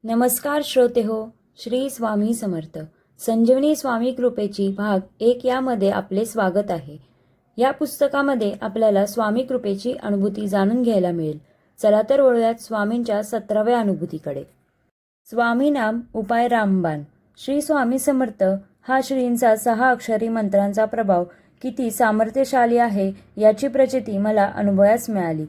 नमस्कार श्रोते हो. श्री स्वामी समर्थ. संजीवनी स्वामी कृपेची भाग 1 यामध्ये आपले स्वागत आहे. या पुस्तकामध्ये आपल्याला स्वामी कृपेची अनुभूती जाणून घ्यायला मिळेल. चला तर वळूयात स्वामींच्या 17व्या अनुभूतीकडे. स्वामी नाम उपाय रामबाण. श्री स्वामी समर्थ हा श्रींचा 6 अक्षरी मंत्रांचा प्रभाव किती सामर्थ्यशाली आहे याची प्रचिती मला अनुभवास मिळाली.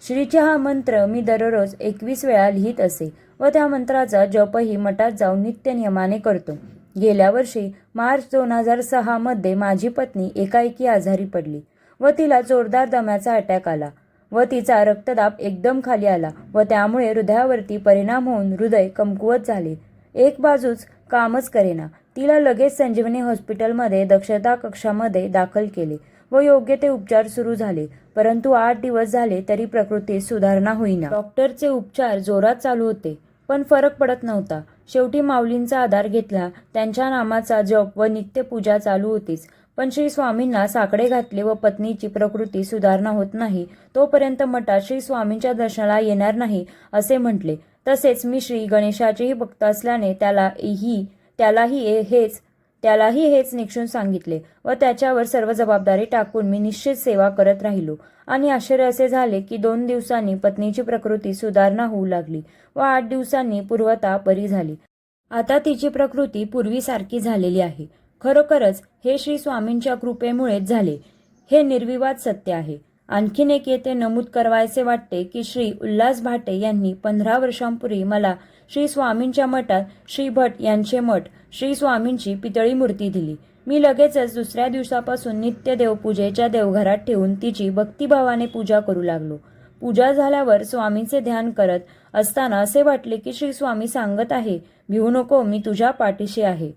श्रीचे हा मंत्र मी दररोज 21 वेळा लिहित असे व त्या मंत्राचा जपही मठात जाऊन नित्य नियमाने करतो. गेल्या वर्षी मार्च 2006 मध्ये माझी पत्नी एकाएकी आजारी पडली व तिला जोरदार दम्याचा अटॅक आला व तिचा रक्तदाब एकदम खाली आला व त्यामुळे हृदयावरती परिणाम होऊन हृदय कमकुवत झाले. एक बाजूच कामच करेना. तिला लगेच संजीवनी हॉस्पिटलमध्ये दक्षता कक्षामध्ये दाखल केले व योग्य ते उपचार सुरू झाले, परंतु 8 दिवस झाले तरी प्रकृतीत सुधारणा होईना. डॉक्टरचे उपचार जोरात चालू होते पण फरक पडत नव्हता. शेवटी माऊलींचा आधार घेतला. त्यांच्या नामाचा जप व नित्य पूजा चालू होतीच, पण श्री स्वामींना साकडे घातले व पत्नीची प्रकृती सुधारणा होत नाही तोपर्यंत मठात श्री स्वामींच्या दर्शनाला येणार नाही असे म्हटले. तसेच मी श्री गणेशाचेही भक्त असल्याने त्यालाही हेच निक्षून सांगितले व त्याच्यावर सर्व जबाबदारी टाकून मी निश्चित सेवा करत राहिलो. आणि आश्चर्य असे झाले की 2 दिवसांनी पत्नीची प्रकृती सुधारणा होऊ लागली व 8 दिवसांनी पूर्वता बरी झाली. आता तिची प्रकृती पूर्वीसारखी झालेली आहे. खरोखरच हे श्री स्वामींच्या कृपेमुळेच झाले, हे निर्विवाद सत्य आहे. आणखीन एक येथे नमूद करावयाचे वाटते की श्री उल्हास भाटे यांनी 15 वर्षांपूर्वी मला श्री स्वामींच्या मठात श्री भट यांचे मठ श्री स्वामींची पितळी मूर्ती दिली. मी लगेचच दुसऱ्या दिवसापासून नित्य देवपूजेच्या देवघरात ठेवून तिची भक्तिभावाने पूजा करू लागलो. पूजा झाल्यावर स्वामींचे ध्यान करत असताना असे वाटले की श्री स्वामी सांगत आहे, भिवू नको, मी तुझ्या पाठीशी आहे.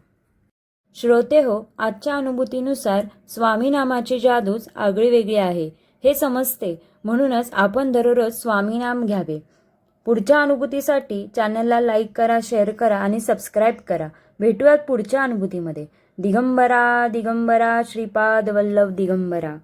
श्रोते हो, आजच्या अनुभूतीनुसार स्वामी नामाची जादूच आगळीवेगळी आहे हे समजते. म्हणूनच आपण दररोज स्वामी नाम घ्यावे. पुढच्या अनुभूतीसाठी चॅनलला लाईक करा, शेअर करा आणि सबस्क्राईब करा. भेटूयात पुढच्या अनुभूतीमध्ये. दिगंबरा दिगंबरा श्रीपाद वल्लभ दिगंबरा.